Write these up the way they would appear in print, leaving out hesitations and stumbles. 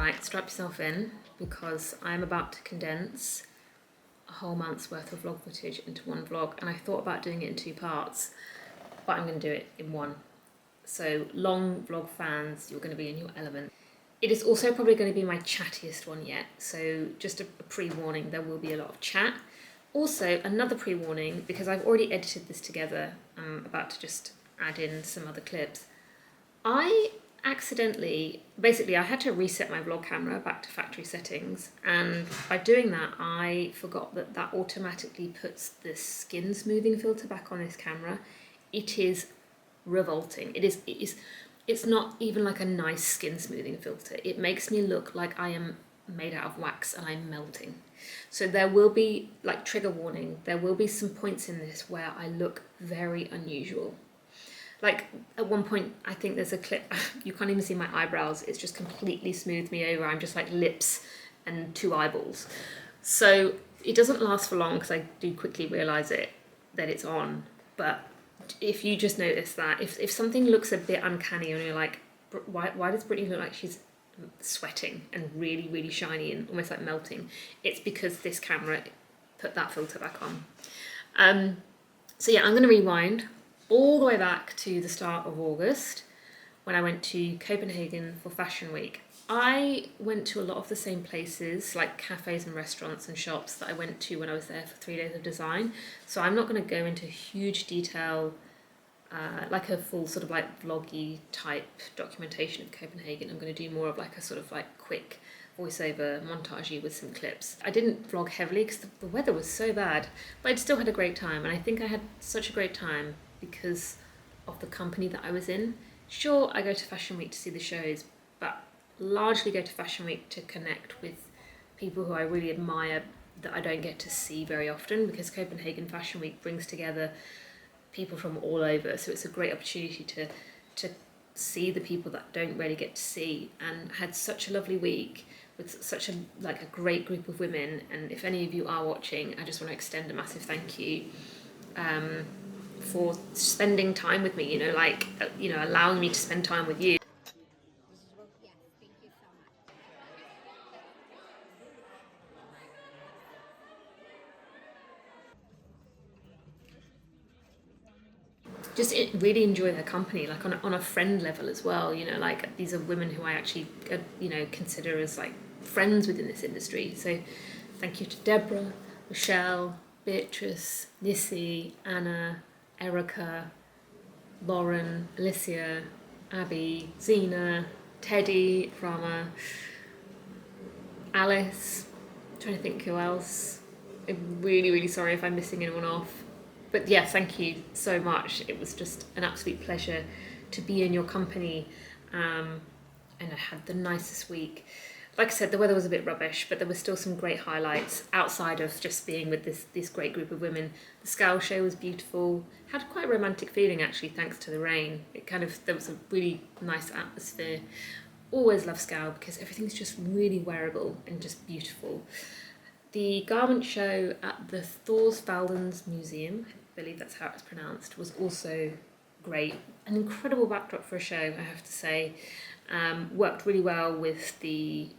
Right, strap yourself in because I'm about to condense a whole month's worth of vlog footage into one vlog, and I thought about doing it in 2 parts, but I'm going to do it in one. So long vlog fans, you're going to be in your element. It is also probably going to be my chattiest one yet, so just a pre-warning, there will be a lot of chat. Also, another pre-warning, because I've already edited this together, I'm about to just add in some other clips. I accidentally, basically I had to reset my vlog camera back to factory settings, and by doing that I forgot that that automatically puts the skin smoothing filter back on this camera. It is revolting. It's not even like a nice skin smoothing filter. It makes me look like I am made out of wax and I'm melting. So there will be, like, trigger warning, there will be some points in this where I look very unusual. Like at one point, I think there's a clip, you can't even see my eyebrows, it's just completely smoothed me over. I'm just like lips and 2 eyeballs. So it doesn't last for long because I do quickly realise that it's on. But if you just notice that, if something looks a bit uncanny and you're like, why does Brittany look like she's sweating and really, really shiny and almost like melting? It's because this camera put that filter back on. So yeah, I'm going to rewind all the way back to the start of August when I went to Copenhagen for Fashion Week. I went to a lot of the same places, like cafes and restaurants and shops, that I went to when I was there for 3 days of design. So I'm not going to go into huge detail, like a full sort of like vloggy type documentation of Copenhagen. I'm going to do more of like a sort of like quick voiceover montagey with some clips. I didn't vlog heavily because the weather was so bad, but I'd still had a great time, and I think I had such a great time because of the company that I was in. Sure, I go to Fashion Week to see the shows, but largely go to Fashion Week to connect with people who I really admire that I don't get to see very often, because Copenhagen Fashion Week brings together people from all over, so it's a great opportunity to see the people that don't really get to see. And had such a lovely week with such a great group of women, and if any of you are watching, I just want to extend a massive thank you for spending time with me, allowing me to spend time with you. Just really enjoy their company, like on a friend level as well. Like these are women who I actually, consider as like friends within this industry. So thank you to Deborah, Michelle, Beatrice, Nissy, Anna, Erica, Lauren, Alicia, Abby, Zena, Teddy, Rama, Alice. I'm trying to think who else. I'm really, really sorry if I'm missing anyone off. But yeah, thank you so much. It was just an absolute pleasure to be in your company, and I had the nicest week. Like I said, the weather was a bit rubbish, but there were still some great highlights outside of just being with this great group of women. The Skall show was beautiful. Had quite a romantic feeling actually, thanks to the rain. There was a really nice atmosphere. Always love Skall because everything's just really wearable and just beautiful. The garment show at the Thorsvaldens Museum, I believe that's how it's pronounced, was also great. An incredible backdrop for a show, I have to say. Worked really well with the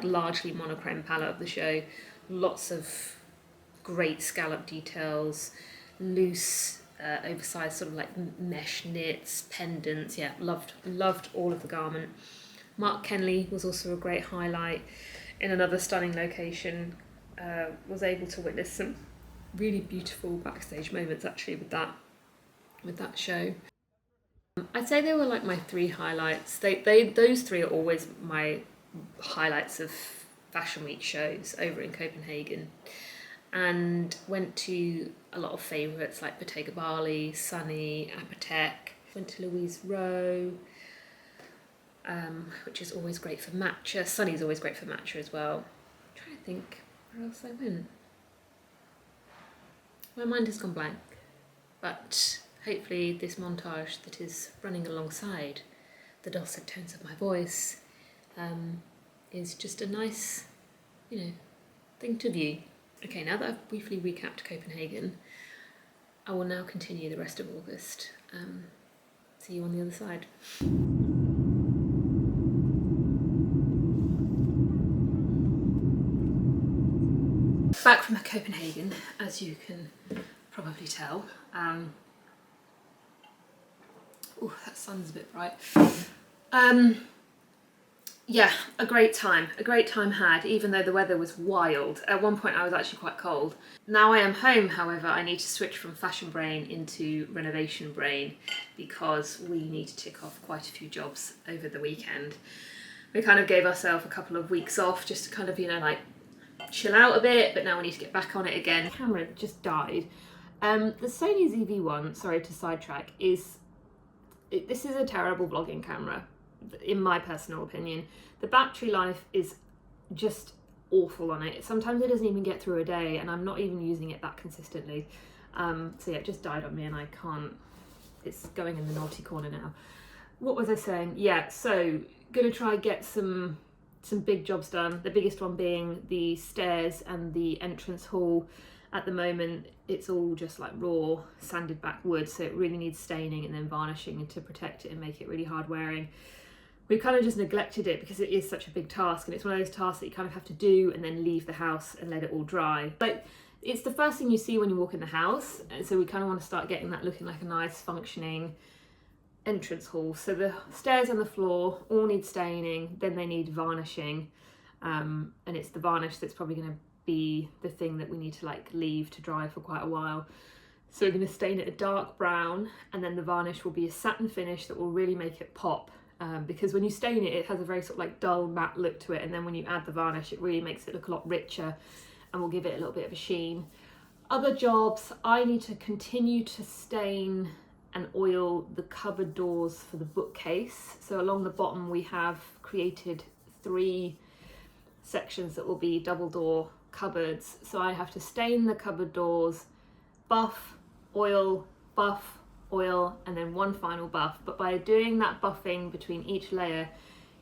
largely monochrome palette of the show. Lots of great scallop details, loose, oversized sort of like mesh knits, pendants. Yeah, loved all of the garment. Mark Kenley was also a great highlight in another stunning location. Was able to witness some really beautiful backstage moments actually with that show. I'd say they were like my 3 highlights. Those 3 are always my highlights of Fashion Week shows over in Copenhagen. And went to a lot of favourites like Bottega Bali, Sunny, Apotheke. Went to Louise Rowe, which is always great for matcha. Sunny's always great for matcha as well. I'm trying to think where else I went. My mind has gone blank, but hopefully this montage that is running alongside the dulcet tones of my voice is just a nice, thing to view. Okay, now that I've briefly recapped Copenhagen, I will now continue the rest of August. See you on the other side. Back from Copenhagen, as you can probably tell. Oh, that sun's a bit bright. Yeah, a great time had, even though the weather was wild. At one point I was actually quite cold. Now I am home, however, I need to switch from fashion brain into renovation brain because we need to tick off quite a few jobs over the weekend. We kind of gave ourselves a couple of weeks off just to kind of, you know, like chill out a bit, but now we need to get back on it again. The camera just died. The Sony ZV-1, sorry to sidetrack, this is a terrible vlogging camera, in my personal opinion. The battery life is just awful on it. Sometimes it doesn't even get through a day, and I'm not even using it that consistently. So yeah, it just died on me and I can't, it's going in the naughty corner now. What was I saying? Yeah, so gonna try get some big jobs done. The biggest one being the stairs and the entrance hall. At the moment, it's all just like raw, sanded back wood, so it really needs staining and then varnishing to protect it and make it really hard wearing. We've kind of just neglected it because it is such a big task, and it's one of those tasks that you kind of have to do and then leave the house and let it all dry. Like, it's the first thing you see when you walk in the house, and so we kind of want to start getting that looking like a nice functioning entrance hall. So the stairs and the floor all need staining, then they need varnishing, and it's the varnish that's probably going to be the thing that we need to like leave to dry for quite a while. So we're going to stain it a dark brown, and then the varnish will be a satin finish that will really make it pop. Because when you stain it, it has a very sort of like dull matte look to it, and then when you add the varnish, it really makes it look a lot richer and will give it a little bit of a sheen. Other jobs, I need to continue to stain and oil the cupboard doors for the bookcase. So along the bottom we have created 3 sections that will be double door cupboards. So I have to stain the cupboard doors, buff, oil, and then one final buff. But by doing that buffing between each layer,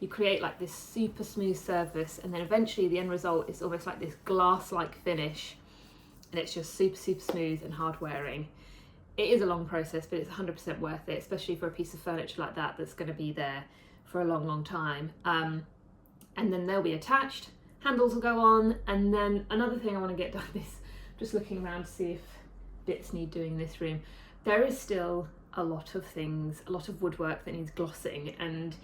you create like this super smooth surface, and then eventually the end result is almost like this glass-like finish, and it's just super smooth and hard wearing. It is a long process, but it's 100% worth it, especially for a piece of furniture like that that's going to be there for a long time. And then they'll be attached, handles will go on, and then another thing I want to get done is just looking around to see if bits need doing in this room. There is still a lot of things, a lot of woodwork that needs glossing, and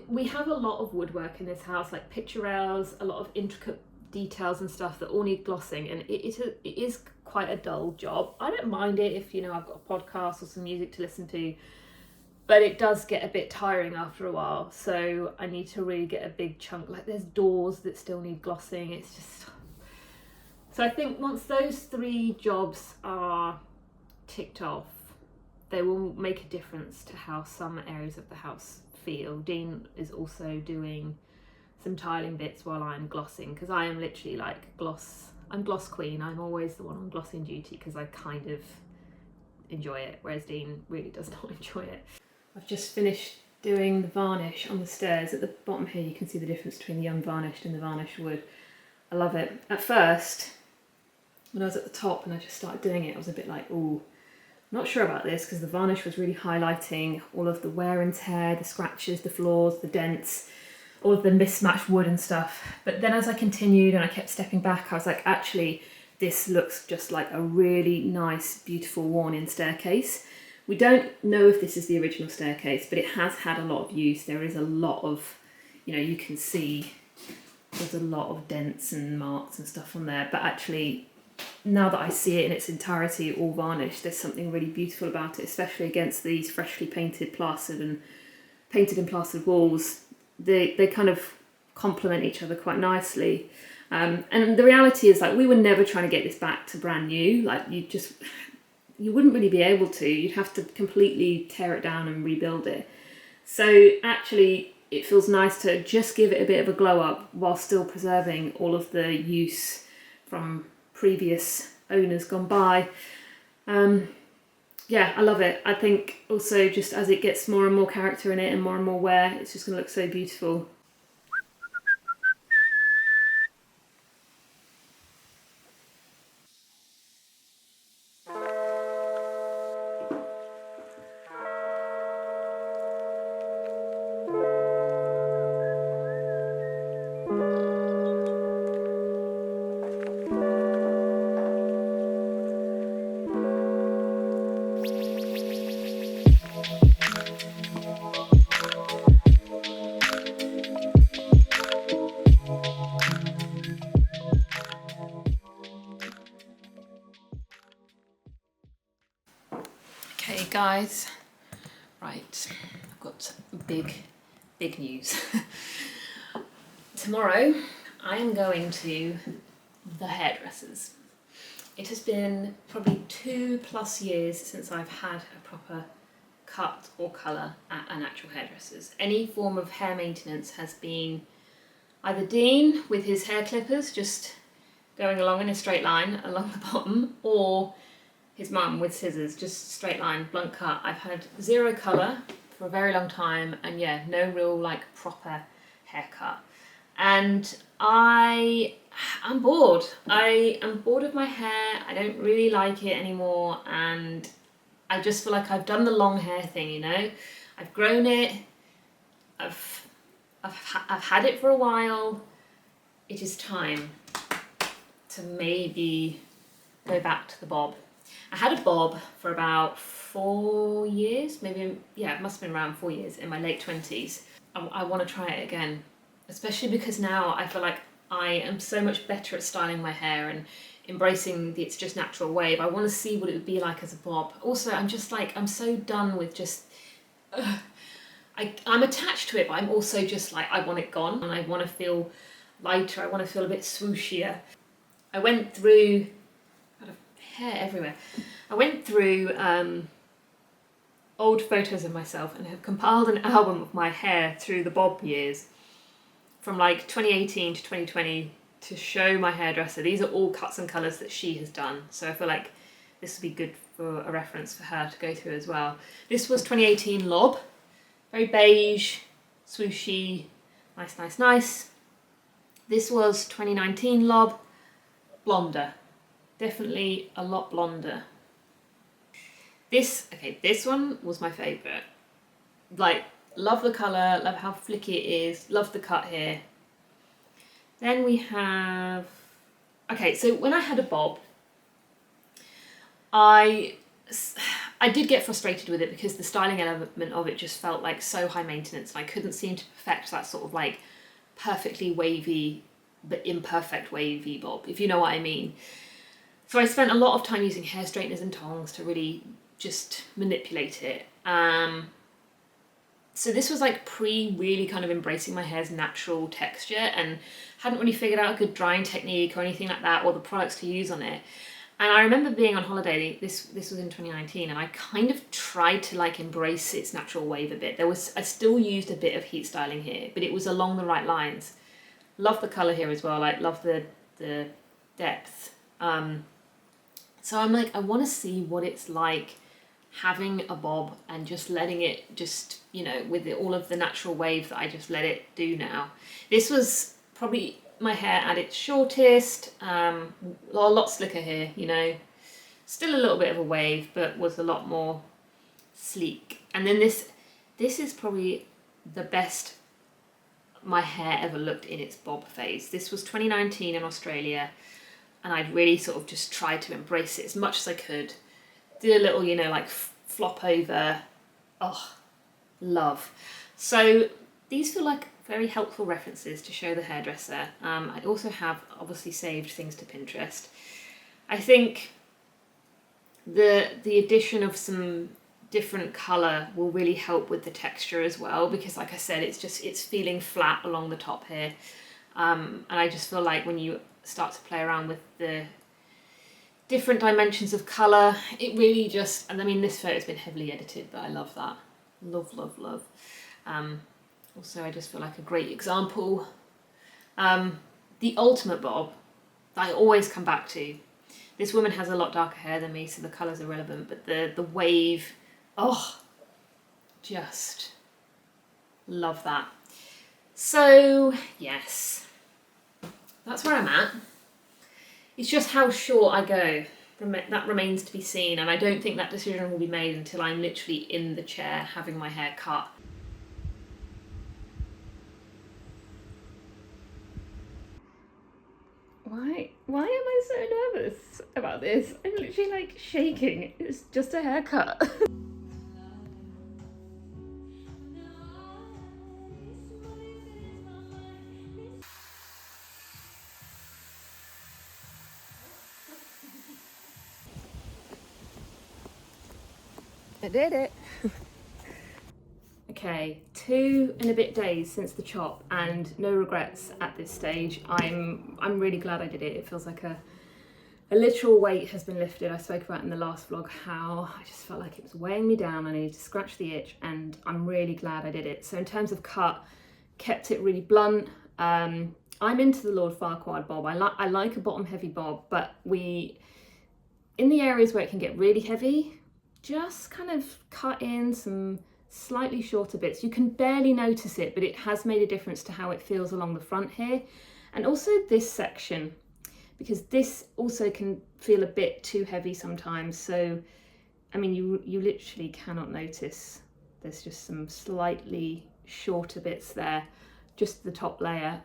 we have a lot of woodwork in this house, like picture rails, a lot of intricate details and stuff that all need glossing, and it is quite a dull job. I don't mind it if, you know, I've got a podcast or some music to listen to, but it does get a bit tiring after a while. So I need to really get a big chunk. Like there's doors that still need glossing. It's just, so I think once those 3 jobs are ticked off, they will make a difference to how some areas of the house feel. Dean is also doing some tiling bits while I'm glossing, because I am literally like I'm gloss queen. I'm always the one on glossing duty because I kind of enjoy it, whereas Dean really does not enjoy it. I've just finished doing the varnish on the stairs. At the bottom here you can see the difference between the unvarnished and the varnished wood. I love it. At first, when I was at the top and I just started doing it, I was a bit like, ooh, not sure about this, because the varnish was really highlighting all of the wear and tear, the scratches, the flaws, the dents, all of the mismatched wood and stuff. But then as I continued and I kept stepping back, I was like, actually, this looks just like a really nice, beautiful worn-in staircase. We don't know if this is the original staircase, but it has had a lot of use. There is a lot of, you know, you can see there's a lot of dents and marks and stuff on there, but actually, now that I see it in its entirety, all varnished, there's something really beautiful about it, especially against these freshly painted and plastered walls. They kind of complement each other quite nicely. And the reality is, like, we were never trying to get this back to brand new. Like, you wouldn't really be able to. You'd have to completely tear it down and rebuild it. So actually, it feels nice to just give it a bit of a glow up while still preserving all of the use from previous owners gone by. Yeah, I love it. I think also just as it gets more and more character in it and more wear, it's just going to look so beautiful. guys. Right, I've got big news. Tomorrow I am going to the hairdressers. It has been probably 2+ years since I've had a proper cut or colour at an actual hairdresser's. Any form of hair maintenance has been either Dean with his hair clippers just going along in a straight line along the bottom, or his mum with scissors, just straight line, blunt cut. I've had zero colour for a very long time, and yeah, no real like proper haircut. And I'm bored. I am bored of my hair. I don't really like it anymore, and I just feel like I've done the long hair thing, you know? I've grown it. I've had it for a while. It is time to maybe go back to the bob. I had a bob for about 4 years, maybe, yeah, it must have been around 4 years in my late 20s. I want to try it again, especially because now I feel like I am so much better at styling my hair and embracing its just natural wave. I want to see what it would be like as a bob. Also, I'm just like, I'm so done with just, I'm attached to it, but I'm also just like, I want it gone, and I want to feel lighter, I want to feel a bit swooshier. I went through, God, hair everywhere. I went through old photos of myself and have compiled an album of my hair through the bob years from like 2018 to 2020 to show my hairdresser. These are all cuts and colours that she has done, so I feel like this would be good for a reference for her to go through as well. This was 2018 lob, very beige, swooshy, nice. This was 2019 lob, blonder, definitely a lot blonder. This one was my favourite. Like, love the colour, love how flicky it is, love the cut here. Then we have, okay, so when I had a bob, I did get frustrated with it because the styling element of it just felt like so high maintenance, and I couldn't seem to perfect that sort of like perfectly wavy but imperfect wavy bob, if you know what I mean. So I spent a lot of time using hair straighteners and tongs to really just manipulate it. So this was like really kind of embracing my hair's natural texture, and hadn't really figured out a good drying technique or anything like that, or the products to use on it. And I remember being on holiday, this was in 2019, and I kind of tried to like embrace its natural wave a bit. I still used a bit of heat styling here, but it was along the right lines. Love the colour here as well, like love the depth. So I'm like, I want to see what it's like having a bob and just letting it just, you know, with all of the natural wave that I just let it do now. This was probably my hair at its shortest, a lot slicker here, you know, still a little bit of a wave, but was a lot more sleek. And then this is probably the best my hair ever looked in its bob phase. This was 2019 in Australia, and I'd really sort of just tried to embrace it as much as I could. Did a little, you know, like flop over. Oh, love. So these feel like very helpful references to show the hairdresser. I also have obviously saved things to Pinterest. I think the addition of some different colour will really help with the texture as well, because like I said, it's feeling flat along the top here. And I just feel like when you start to play around with the different dimensions of colour, it really just, and I mean this photo's been heavily edited, but I love that. Love. Also, I just feel like a great example. The ultimate bob that I always come back to. This woman has a lot darker hair than me, so the colours are relevant, but the wave, oh, just love that. So yes, that's where I'm at. It's just how short I go. That remains to be seen, and I don't think that decision will be made until I'm literally in the chair having my hair cut. Why am I so nervous about this? I'm literally like shaking. It's just a haircut. I did it. Okay, 2 and a bit days since the chop and no regrets at this stage. I'm really glad I did it. It feels like a literal weight has been lifted. I spoke about in the last vlog how I just felt like it was weighing me down. I needed to scratch the itch, and I'm really glad I did it. So in terms of cut, kept it really blunt. I'm into the Lord Farquhar bob. I like a bottom heavy bob, but in the areas where it can get really heavy, just kind of cut in some slightly shorter bits. You can barely notice it, but it has made a difference to how it feels along the front here. And also this section, because this also can feel a bit too heavy sometimes. So, I mean, you literally cannot notice. There's just some slightly shorter bits there, just the top layer.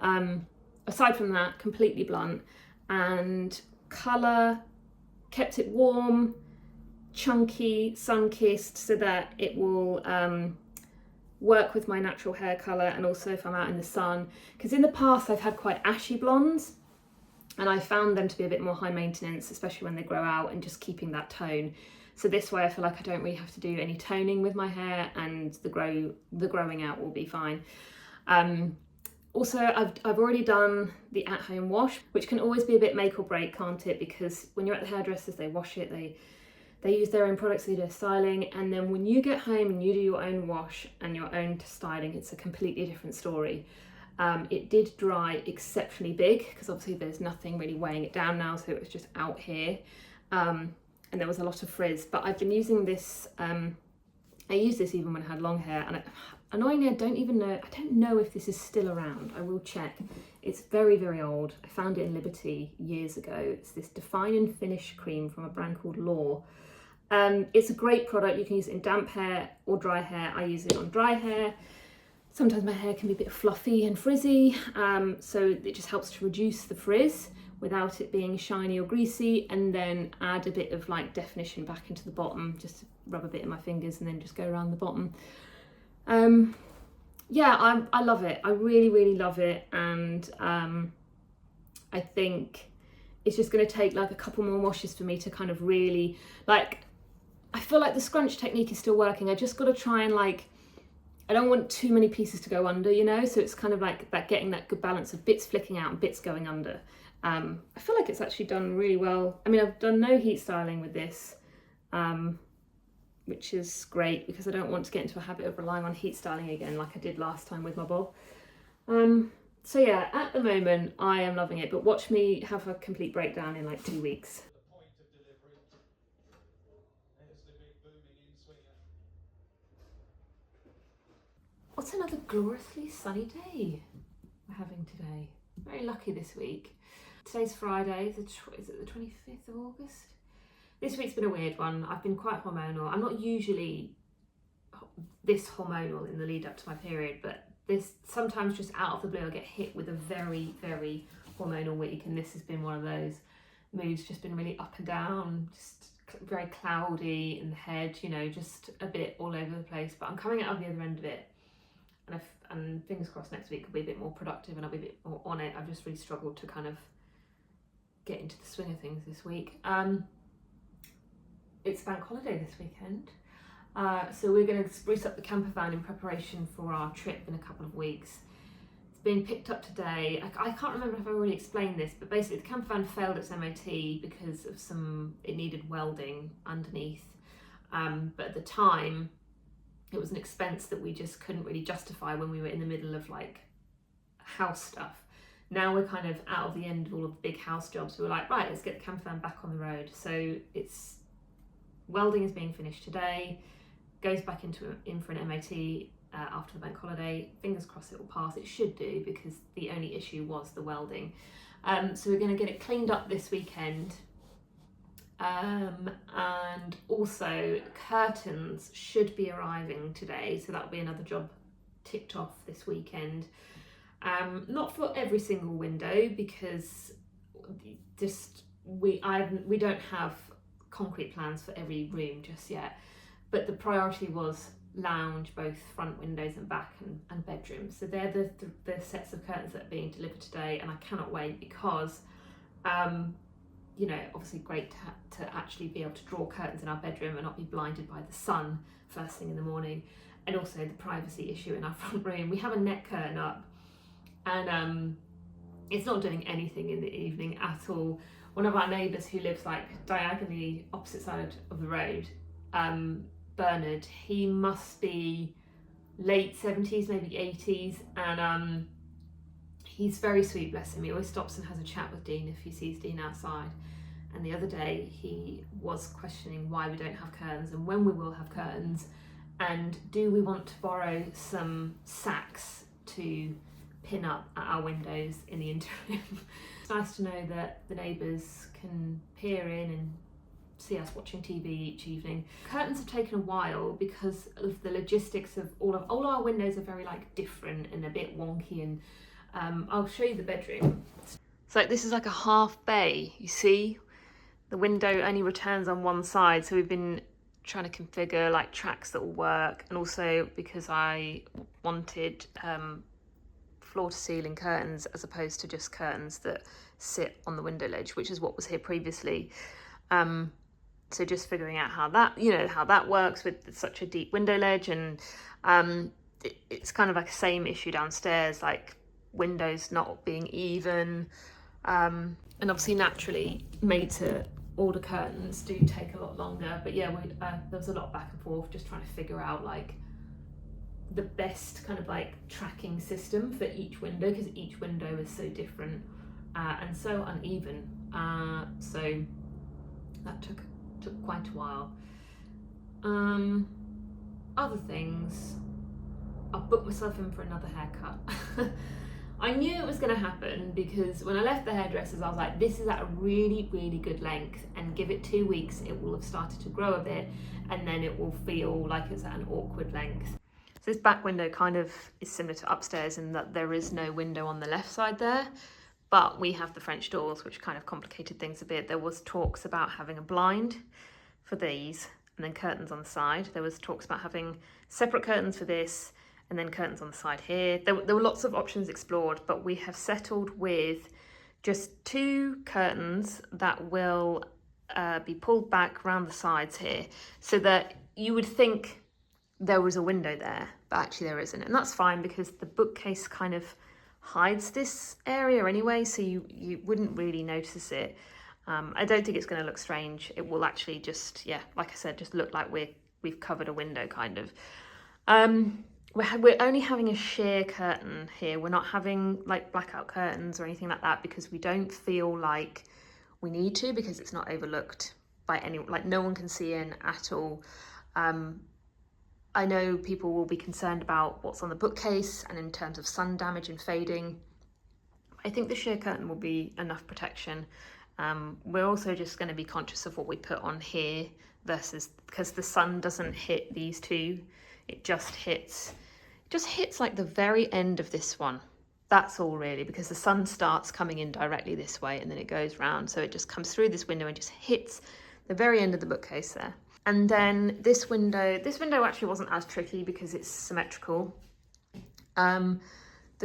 Aside from that, completely blunt. And colour, kept it warm, chunky, sun-kissed, so that it will work with my natural hair colour, and also if I'm out in the sun. Because in the past I've had quite ashy blondes, and I found them to be a bit more high maintenance, especially when they grow out, and just keeping that tone. So this way I feel like I don't really have to do any toning with my hair, and the growing out will be fine. Also, I've already done the at-home wash, which can always be a bit make or break, can't it? Because when you're at the hairdressers, they wash it, they use their own products, they do styling, and then when you get home and you do your own wash and your own styling, it's a completely different story. It did dry exceptionally big, because obviously there's nothing really weighing it down now, so it was just out here, and there was a lot of frizz. But I've been using this, I used this even when I had long hair, and annoyingly I don't know if this is still around. I will check. It's very, very old. I found it in Liberty years ago. It's this Define and Finish cream from a brand called Law. It's a great product. You can use it in damp hair or dry hair. I use it on dry hair. Sometimes my hair can be a bit fluffy and frizzy, so it just helps to reduce the frizz without it being shiny or greasy, and then add a bit of like definition back into the bottom. Just rub a bit in my fingers and then just go around the bottom. Yeah, I love it. I really, really love it, and I think it's just going to take like a couple more washes for me to kind of really, like, I feel like the scrunch technique is still working. I just got to try and, like, I don't want too many pieces to go under, you know, so it's kind of like that, getting that good balance of bits flicking out and bits going under. I feel like it's actually done really well. I mean, I've done no heat styling with this, which is great, because I don't want to get into a habit of relying on heat styling again like I did last time with my bob. So yeah, at the moment I am loving it, but watch me have a complete breakdown in like 2 weeks. What's another gloriously sunny day we're having today? Very lucky this week. Today's Friday, is it the 25th of August? This week's been a weird one. I've been quite hormonal. I'm not usually this hormonal in the lead up to my period, but this sometimes just out of the blue I get hit with a very, very hormonal week, and this has been one of those. Mood's just been really up and down, just very cloudy in the head, you know, just a bit all over the place, but I'm coming out of the other end of it, and fingers crossed next week will be a bit more productive and I'll be a bit more on it. I've just really struggled to kind of get into the swing of things this week. It's bank holiday this weekend, so we're going to spruce up the camper van in preparation for our trip in a couple of weeks. It's being picked up today. I can't remember if I already explained this, but basically the camper van failed its MOT because of it needed welding underneath, but at the time it was an expense that we just couldn't really justify when we were in the middle of like house stuff. Now we're kind of out of the end of all of the big house jobs. We were like, right, let's get the camper van back on the road. So welding is being finished today, goes back in for an MOT after the bank holiday. Fingers crossed it will pass. It should do, because the only issue was the welding. So we're going to get it cleaned up this weekend. And also curtains should be arriving today, so that'll be another job ticked off this weekend. Not for every single window, because we don't have concrete plans for every room just yet, but the priority was lounge, both front windows and back, and bedrooms. So they're the sets of curtains that are being delivered today, and I cannot wait, because you know, obviously great to actually be able to draw curtains in our bedroom and not be blinded by the sun first thing in the morning. And also the privacy issue in our front room. We have a net curtain up, and it's not doing anything in the evening at all. One of our neighbours who lives like diagonally opposite side of the road, Bernard, he must be late 70s, maybe 80s, and he's very sweet, bless him. He always stops and has a chat with Dean if he sees Dean outside. And the other day he was questioning why we don't have curtains and when we will have curtains, and do we want to borrow some sacks to pin up at our windows in the interim. It's nice to know that the neighbours can peer in and see us watching TV each evening. Curtains have taken a while because of the logistics of all our windows are very like different and a bit wonky, and I'll show you the bedroom. So this is like a half bay, you see? The window only returns on one side, so we've been trying to configure like tracks that will work, and also because I wanted floor to ceiling curtains as opposed to just curtains that sit on the window ledge, which is what was here previously. So just figuring out how that works with such a deep window ledge, and it's kind of like the same issue downstairs, like windows not being even, and obviously naturally made to order curtains do take a lot longer. But yeah, there was a lot back and forth just trying to figure out like the best kind of like tracking system for each window, because each window is so different and so uneven, so that took quite a while. Other things, I booked myself in for another haircut. I knew it was going to happen because when I left the hairdressers I was like, this is at a really, really good length, and give it 2 weeks it will have started to grow a bit, and then it will feel like it's at an awkward length. So this back window kind of is similar to upstairs in that there is no window on the left side there, but we have the French doors, which kind of complicated things a bit. There was talks about having a blind for these and then curtains on the side. There was talks about having separate curtains for this and then curtains on the side here. There were lots of options explored, but we have settled with just 2 curtains that will be pulled back around the sides here, so that you would think there was a window there, but actually there isn't. And that's fine because the bookcase kind of hides this area anyway, so you wouldn't really notice it. I don't think it's going to look strange. It will actually just, yeah, like I said, just look like we've covered a window kind of. We're only having a sheer curtain here. We're not having like blackout curtains or anything like that because we don't feel like we need to, because it's not overlooked by anyone. Like no one can see in at all. I know people will be concerned about what's on the bookcase and in terms of sun damage and fading. I think the sheer curtain will be enough protection. We're also just going to be conscious of what we put on here versus, because the sun doesn't hit these two, it just hits like the very end of this one. That's all really, because the sun starts coming in directly this way and then it goes round, so it just comes through this window and just hits the very end of the bookcase there. And then this window actually wasn't as tricky because it's symmetrical. The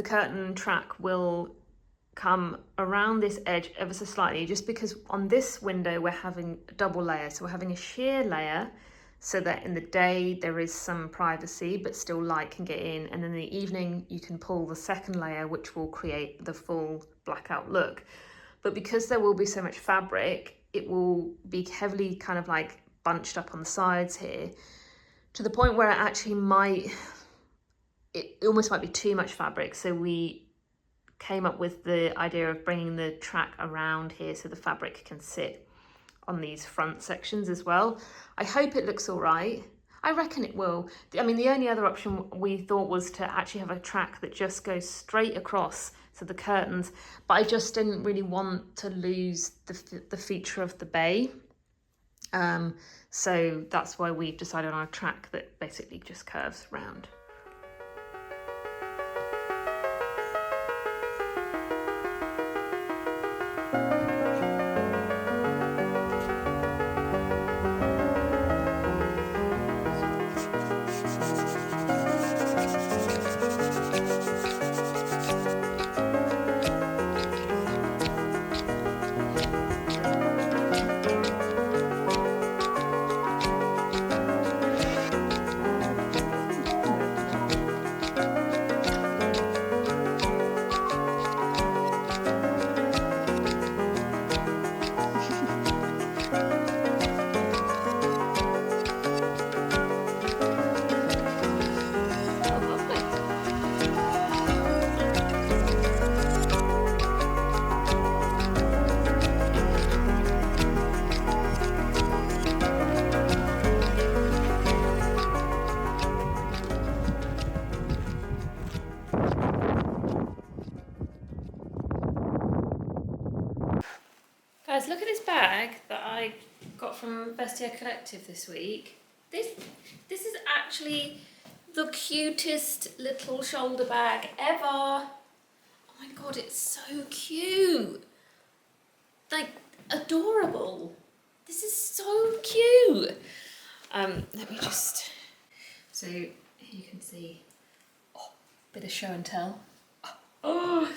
curtain track will come around this edge ever so slightly, just because on this window we're having a double layer. So we're having a sheer layer so that in the day there is some privacy but still light can get in, and in the evening you can pull the second layer, which will create the full blackout look. But because there will be so much fabric, it will be heavily kind of like bunched up on the sides here, to the point where it almost might be too much fabric. So we came up with the idea of bringing the track around here so the fabric can sit on these front sections as well. I hope it looks all right. I reckon it will. I mean, the only other option we thought was to actually have a track that just goes straight across to the curtains, but I just didn't really want to lose the feature of the bay. So that's why we've decided on a track that basically just curves round. Guys, look at this bag that I got from Vestiaire Collective this week. This is actually the cutest little shoulder bag ever. Oh my god, it's so cute. Like, adorable. This is so cute. Let me just, so here you can see, bit of show and tell. Oh,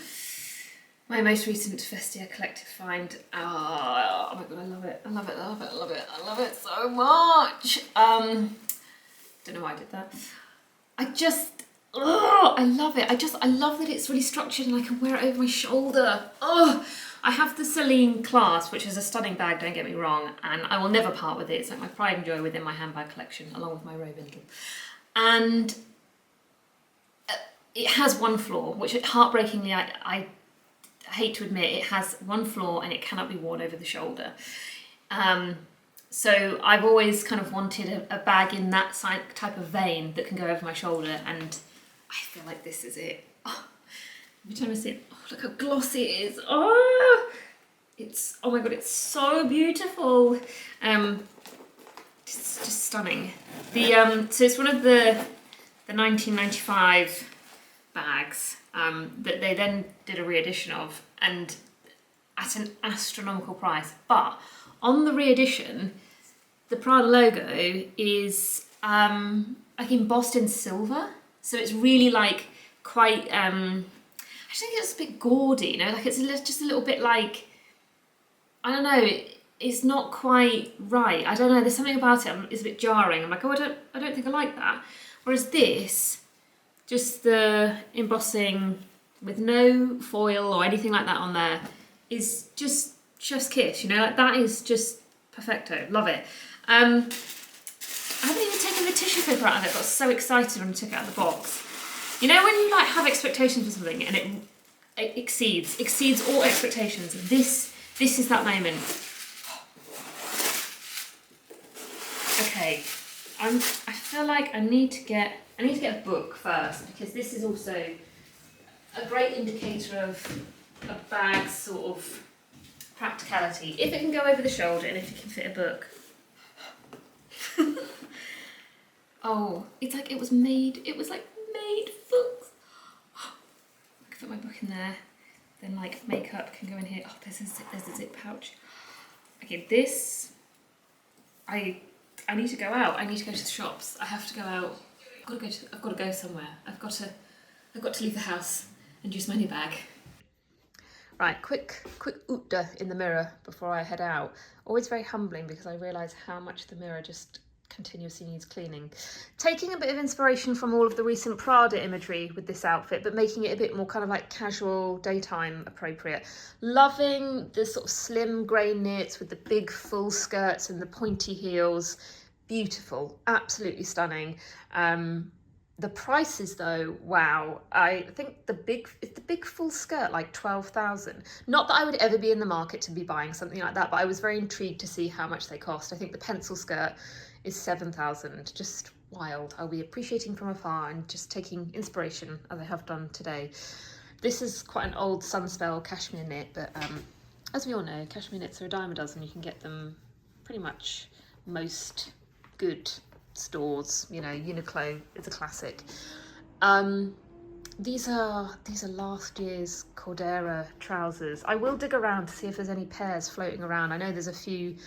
my most recent Vestiaire Collective find. Oh my god, I love it. I love it, I love it, I love it. I love it so much. Don't know why I did that. I love it. I love that it's really structured and I can wear it over my shoulder. Oh, I have the Celine clasp, which is a stunning bag, don't get me wrong, and I will never part with it. It's like my pride and joy within my handbag collection, along with my Robindle. And it has one flaw, which heartbreakingly, I hate to admit, it has one flaw and it cannot be worn over the shoulder. So I've always kind of wanted a bag in that type of vein that can go over my shoulder, and I feel like this is it. Oh, every time I see it, oh, look how glossy it is. Oh my god, it's so beautiful. It's just stunning. So it's one of the 1995 bags that they then did a re-edition of, and at an astronomical price. But on the re-edition, the Prada logo is like embossed in silver, so it's really like quite. I think it's a bit gaudy, you know, like it's just a little bit like, I don't know. It's not quite right. I don't know. There's something about it. It's a bit jarring. I'm like, oh, I don't think I like that. Whereas this, just the embossing with no foil or anything like that on there, is just chef's kiss. You know, like that is just perfecto. Love it. I haven't even taken the tissue paper out of it. I got so excited when I took it out of the box. You know when you like have expectations for something and it exceeds all expectations. This is that moment. Okay, I feel like I need to get a book first, because this is also a great indicator of a bag's sort of practicality. If it can go over the shoulder and if it can fit a book. Oh, it's like it was made for books. I can fit my book in there. Then like makeup can go in here. Oh, there's a zip pouch. Okay, this, I need to go out. I need to go to the shops. I have to go out. I've got to go somewhere. I've got to leave the house and use my new bag. Right, quick oota in the mirror before I head out. Always very humbling, because I realise how much the mirror just continuously needs cleaning. Taking a bit of inspiration from all of the recent Prada imagery with this outfit, but making it a bit more kind of like casual, daytime appropriate. Loving the sort of slim grey knits with the big full skirts and the pointy heels. Beautiful, absolutely stunning. The prices though, wow. I think the big full skirt like 12,000. Not that I would ever be in the market to be buying something like that, but I was very intrigued to see how much they cost. I think the pencil skirt is 7,000. Just wild. I'll be appreciating from afar and just taking inspiration, as I have done today. This is quite an old Sunspell cashmere knit, but as we all know, cashmere knits are a dime a dozen. You can get them pretty much most good stores. You know, Uniqlo is a classic. These are last year's Cordera trousers. I will dig around to see if there's any pairs floating around. I know there's a few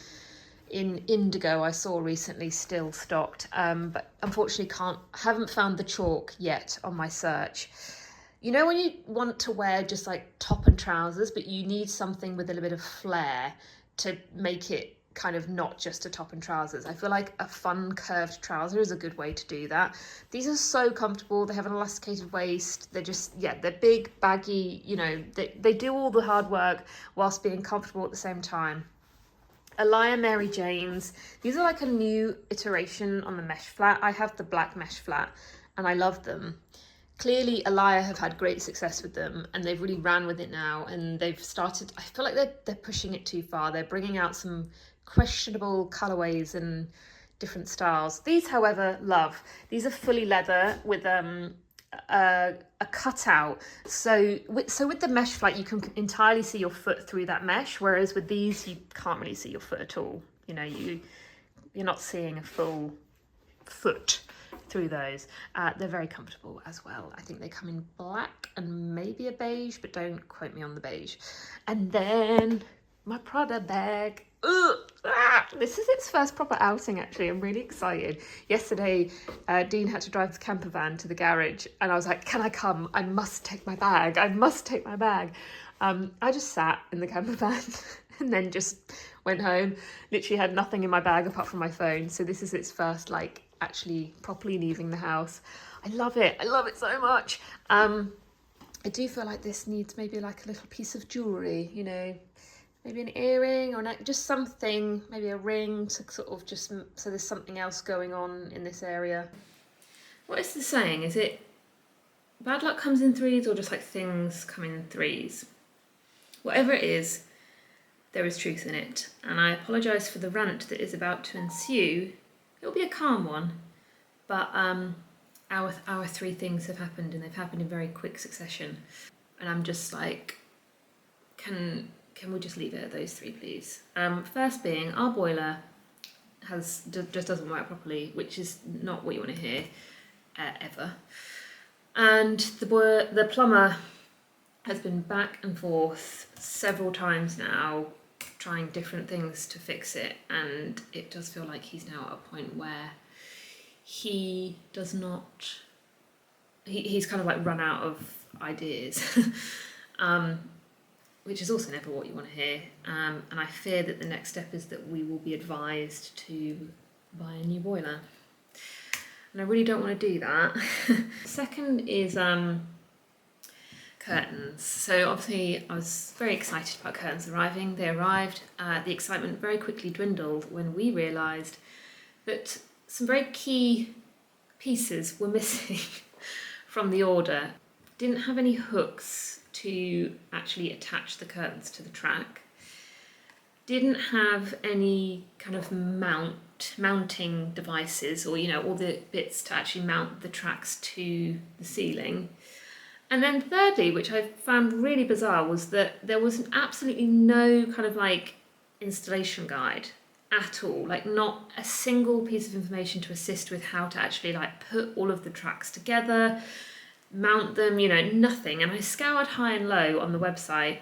in indigo I saw recently still stocked, but unfortunately haven't found the chalk yet on my search. You know when you want to wear just like top and trousers, but you need something with a little bit of flair to make it kind of not just a top and trousers. I feel like a fun curved trouser is a good way to do that. These are so comfortable. They have an elasticated waist. They're just, yeah, they're big, baggy, you know, they do all the hard work whilst being comfortable at the same time. Elia Mary Janes. These are like a new iteration on the mesh flat. I have the black mesh flat and I love them. Clearly Elia have had great success with them and they've really ran with it now, and they've started, I feel like they're pushing it too far. They're bringing out some questionable colorways and different styles. These, however, love. These are fully leather with a cutout. So with the mesh flight, you can entirely see your foot through that mesh, whereas with these, you can't really see your foot at all. You know, you're not seeing a full foot through those. They're very comfortable as well. I think they come in black and maybe a beige, but don't quote me on the beige. And then my Prada bag. This is its first proper outing, actually. I'm really excited. Yesterday, Dean had to drive the camper van to the garage, and I was like, can I come? I must take my bag. I must take my bag. I just sat in the camper van and then just went home. Literally had nothing in my bag apart from my phone. So this is its first, like, actually properly leaving the house. I love it. I love it so much. I do feel like this needs maybe like a little piece of jewellery, you know, maybe an earring or just something, maybe a ring to sort of just, so there's something else going on in this area. What is this saying? Is it bad luck comes in threes or just like things come in threes? Whatever it is, there is truth in it. And I apologise for the rant that is about to ensue. It'll be a calm one, but our three things have happened, and they've happened in very quick succession. And I'm just like, can we just leave it at those three, please? First being, our boiler just doesn't work properly, which is not what you want to hear ever. And the plumber has been back and forth several times now, trying different things to fix it, and it does feel like he's now at a point where he does not, he's kind of like run out of ideas, which is also never what you want to hear. And I fear that the next step is that we will be advised to buy a new boiler. And I really don't want to do that. Second is curtains. So obviously I was very excited about curtains arriving. They arrived. The excitement very quickly dwindled when we realised that some very key pieces were missing from the order. Didn't have any hooks to actually attach the curtains to the track. Didn't have any kind of mounting devices, or, you know, all the bits to actually mount the tracks to the ceiling. And then thirdly, which I found really bizarre, was that there was absolutely no kind of like installation guide at all, like not a single piece of information to assist with how to actually like put all of the tracks together, mount them, you know, nothing. And I scoured high and low on the website.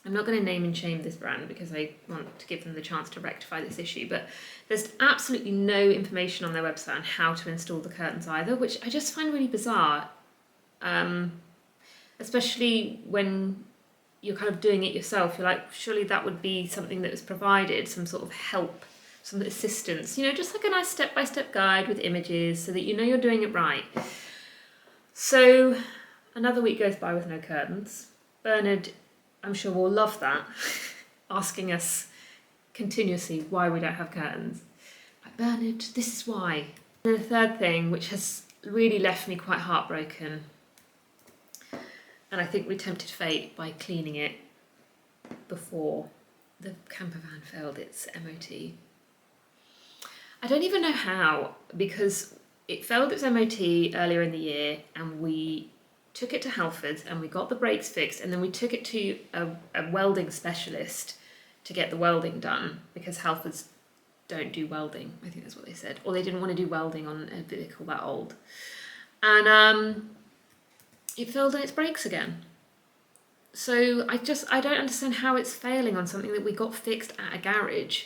I'm not going to name and shame this brand because I want to give them the chance to rectify this issue, but there's absolutely no information on their website on how to install the curtains either, which I just find really bizarre. Especially when you're kind of doing it yourself. You're like, surely that would be something that was provided, some sort of help, some assistance, you know, just like a nice step-by-step guide with images so that you know you're doing it right. So another week goes by with no curtains. Bernard, I'm sure, will love that, asking us continuously why we don't have curtains. Like, Bernard, this is why. And then the third thing, which has really left me quite heartbroken, and I think we tempted fate by cleaning it before the camper van failed its MOT. I don't even know how, because it failed its MOT earlier in the year, and we took it to Halfords and we got the brakes fixed, and then we took it to a welding specialist to get the welding done, because Halfords don't do welding, I think that's what they said, or they didn't want to do welding on a vehicle that old. And it failed on its brakes again. So I don't understand how it's failing on something that we got fixed at a garage.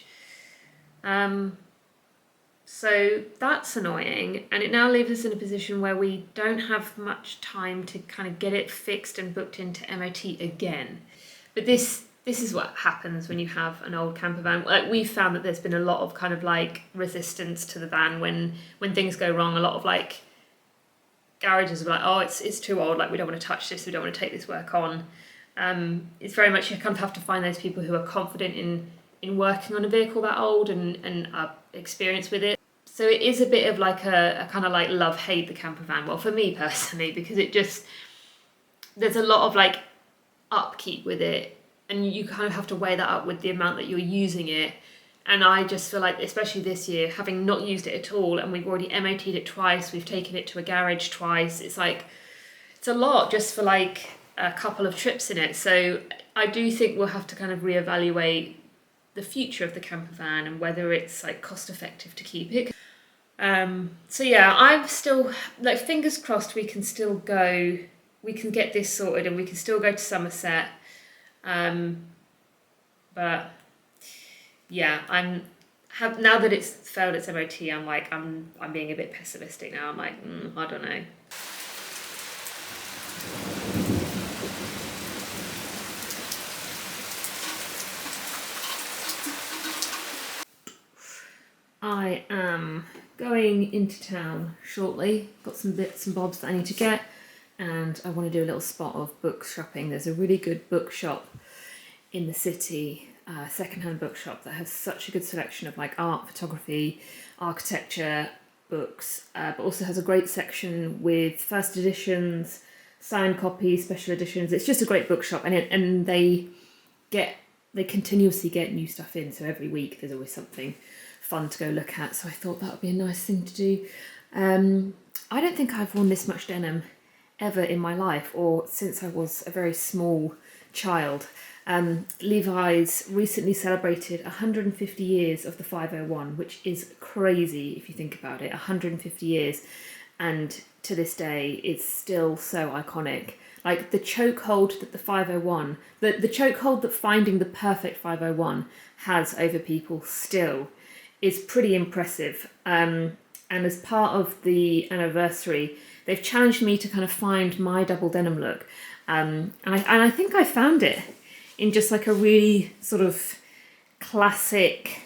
So that's annoying, and it now leaves us in a position where we don't have much time to kind of get it fixed and booked into MOT again. But this is what happens when you have an old camper van. Like, we've found that there's been a lot of kind of like resistance to the van when things go wrong. A lot of like garages are like, oh, it's too old, like we don't want to touch this, we don't want to take this work on. It's very much, you kind of have to find those people who are confident in working on a vehicle that old and are experienced with it. So it is a bit of like a kind of like love-hate the camper van. Well, for me personally, because there's a lot of like upkeep with it, and you kind of have to weigh that up with the amount that you're using it, And I just feel like, especially this year, having not used it at all, and we've already MOT'd it twice, we've taken it to a garage twice, it's like, it's a lot just for like a couple of trips in it. So I do think we'll have to kind of reevaluate the future of the camper van and whether it's like cost effective to keep it. So yeah, I'm still like, fingers crossed we can still go, we can get this sorted and we can still go to Somerset. But yeah, now that it's failed its MOT, I'm like, I'm being a bit pessimistic now. I'm like, I don't know. I am going into town shortly. Got some bits and bobs that I need to get, and I want to do a little spot of book shopping. There's a really good bookshop in the city, secondhand bookshop, that has such a good selection of like art, photography, architecture books, but also has a great section with first editions, signed copies, special editions. It's just a great bookshop, and they continuously get new stuff in. So every week there's always something fun to go look at. So I thought that would be a nice thing to do. I don't think I've worn this much denim ever in my life, or since I was a very small child. Levi's recently celebrated 150 years of the 501, which is crazy if you think about it. 150 years, and to this day it's still so iconic. Like the chokehold that the 501, the chokehold that finding the perfect 501 has over people still is pretty impressive. And as part of the anniversary, they've challenged me to kind of find my double denim look. And I think I found it in just like a really sort of classic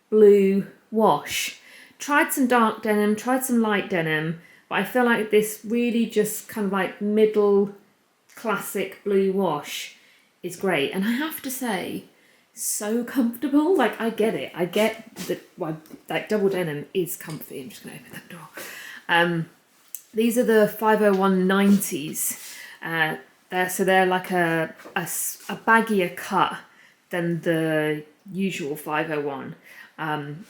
blue wash. Tried some dark denim, tried some light denim, but I feel like this really just kind of like middle classic blue wash is great. And I have to say, so comfortable. Like, I get it. I get that, well, like double denim is comfy. I'm just going to open that door. These are the 501 90s. They're like a baggier cut than the usual 501. And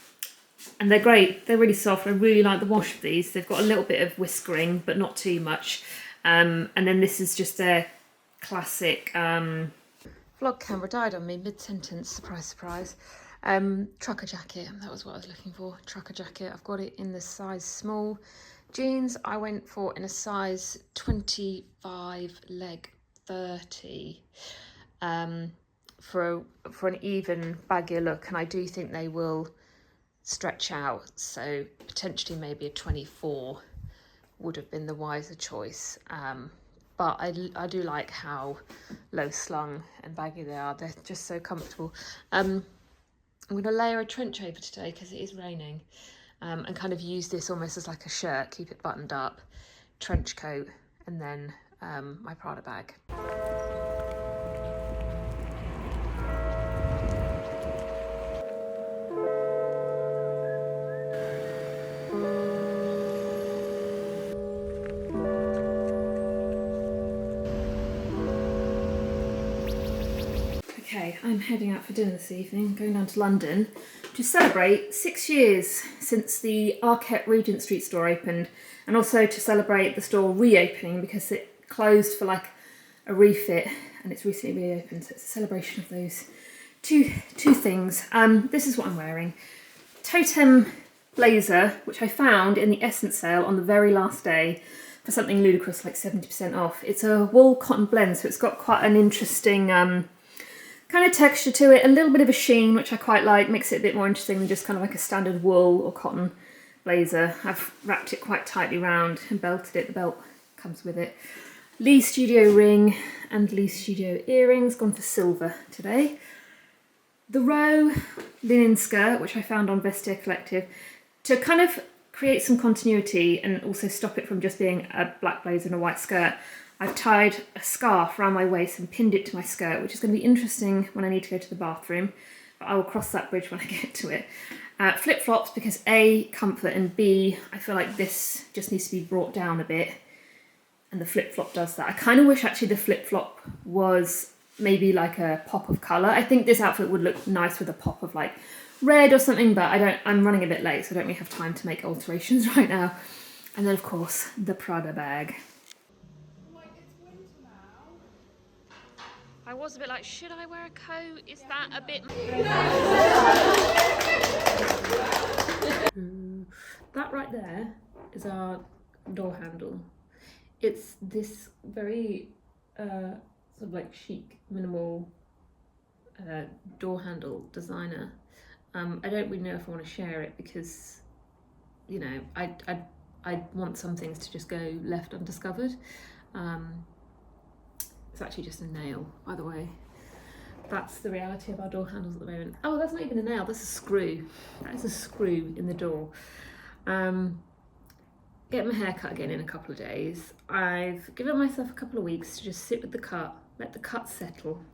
they're great. They're really soft. I really like the wash of these. They've got a little bit of whiskering, but not too much. And then this is just their classic... Vlog camera died on me mid-sentence, surprise, surprise. Trucker jacket, that was what I was looking for. Trucker jacket, I've got it in the size small. Jeans, I went for in a size 25, leg 30, for an even baggier look, and I do think they will stretch out, so potentially maybe a 24 would have been the wiser choice. But I do like how low slung and baggy they are. They're just so comfortable. I'm going to layer a trench over today because it is raining, and kind of use this almost as like a shirt, keep it buttoned up, trench coat, and then my Prada bag. Okay, I'm heading out for dinner this evening, going down to London to celebrate 6 years since the Arket Regent Street store opened, and also to celebrate the store reopening because it closed for like a refit and it's recently reopened, so it's a celebration of those two things. This is what I'm wearing. Totem blazer, which I found in the Essence sale on the very last day for something ludicrous like 70% off. It's a wool cotton blend, so it's got quite an interesting kind of texture to it, a little bit of a sheen, which I quite like, makes it a bit more interesting than just kind of like a standard wool or cotton blazer. I've wrapped it quite tightly round and belted it, the belt comes with it. Lee Studio ring and Lee Studio earrings, gone for silver today. The Row linen skirt, which I found on Vestiaire Collective, to kind of create some continuity and also stop it from just being a black blazer and a white skirt. I've tied a scarf around my waist and pinned it to my skirt, which is going to be interesting when I need to go to the bathroom, but I will cross that bridge when I get to it. Flip-flops, because A, comfort, and B, I feel like this just needs to be brought down a bit, and the flip-flop does that. I kind of wish actually the flip-flop was maybe like a pop of colour. I think this outfit would look nice with a pop of like red or something, but I'm running a bit late, so I don't really have time to make alterations right now. And then of course the Prada bag. I was a bit like, should I wear a coat? Is that a bit... That right there is our door handle. It's this very sort of like chic, minimal door handle designer. I don't really know if I want to share it because, you know, I want some things to just go left undiscovered. It's actually just a nail, by the way. That's the reality of our door handles at the moment. Oh, that's not even a nail, that's a screw. That is a screw in the door. Get my hair cut again in a couple of days. I've given myself a couple of weeks to just sit with the cut, let the cut settle,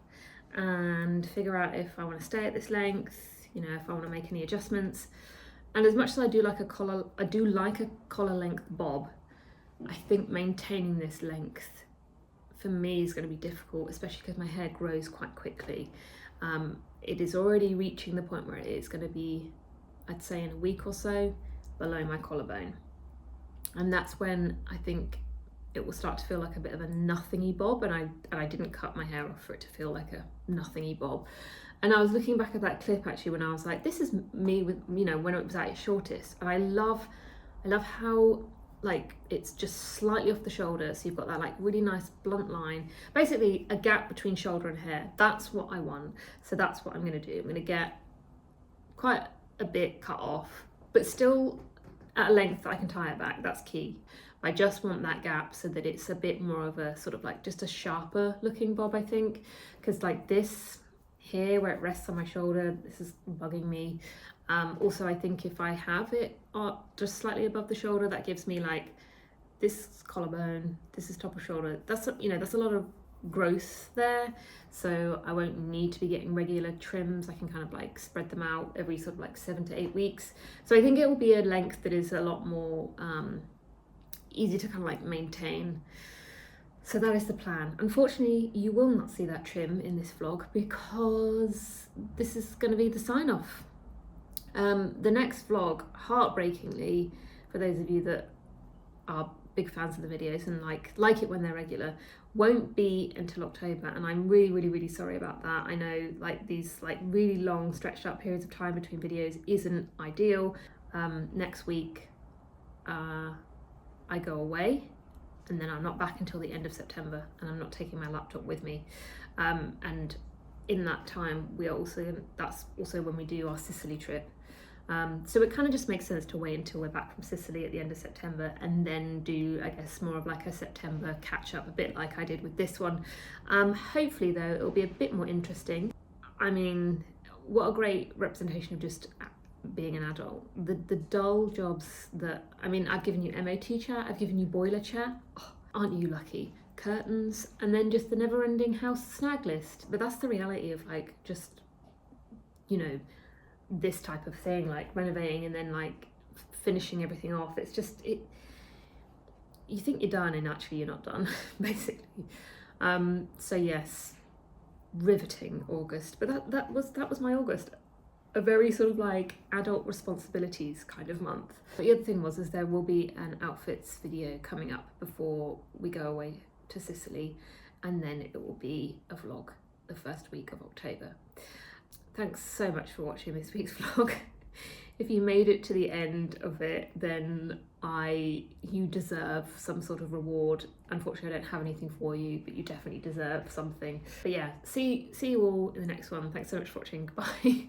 and figure out if I want to stay at this length, you know, if I want to make any adjustments. And as much as I do like a collar length bob, I think maintaining this length for me is going to be difficult, especially because my hair grows quite quickly. It is already reaching the point where it is going to be, I'd say in a week or so, below my collarbone. And that's when I think it will start to feel like a bit of a nothingy bob, and I didn't cut my hair off for it to feel like a nothingy bob. And I was looking back at that clip actually when I was like, this is me with, you know, when it was at its shortest. And I love how like it's just slightly off the shoulder, so you've got that like really nice blunt line, basically a gap between shoulder and hair. That's what I want, so that's what I'm going to do. I'm going to get quite a bit cut off, but still at a length that I can tie it back. That's key. I just want that gap so that it's a bit more of a sort of like just a sharper looking bob, I think, because like this here where it rests on my shoulder, this is bugging me. Also, I think if I have it just slightly above the shoulder, that gives me like this collarbone, this is top of shoulder. That's, you know, that's a lot of growth there. So I won't need to be getting regular trims. I can kind of like spread them out every sort of like 7 to 8 weeks. So I think it will be a length that is a lot more easy to kind of like maintain. So that is the plan. Unfortunately, you will not see that trim in this vlog because this is going to be the sign off. The next vlog, heartbreakingly, for those of you that are big fans of the videos and like it when they're regular, won't be until October, and I'm really sorry about that. I know like these like really long stretched out periods of time between videos isn't ideal. Next week I go away, and then I'm not back until the end of September, and I'm not taking my laptop with me. And in that time that's also when we do our Sicily trip. So it kind of just makes sense to wait until we're back from Sicily at the end of September and then do, I guess, more of like a September catch up, a bit like I did with this one. Hopefully though, it'll be a bit more interesting. I mean, what a great representation of just being an adult. The dull jobs that, I mean, I've given you MOT chat, I've given you boiler chat. Oh, aren't you lucky? Curtains, and then just the never-ending house snag list. But that's the reality of like just, you know, this type of thing, like renovating and then like finishing everything off. It's just, you think you're done and actually you're not done, basically. So yes, riveting August, but that was my August. A very sort of like adult responsibilities kind of month. But the other thing is there will be an outfits video coming up before we go away to Sicily, and then it will be a vlog the first week of October. Thanks so much for watching this week's vlog. If you made it to the end of it, then you deserve some sort of reward. Unfortunately, I don't have anything for you, but you definitely deserve something. But yeah, see you all in the next one. Thanks so much for watching. Bye.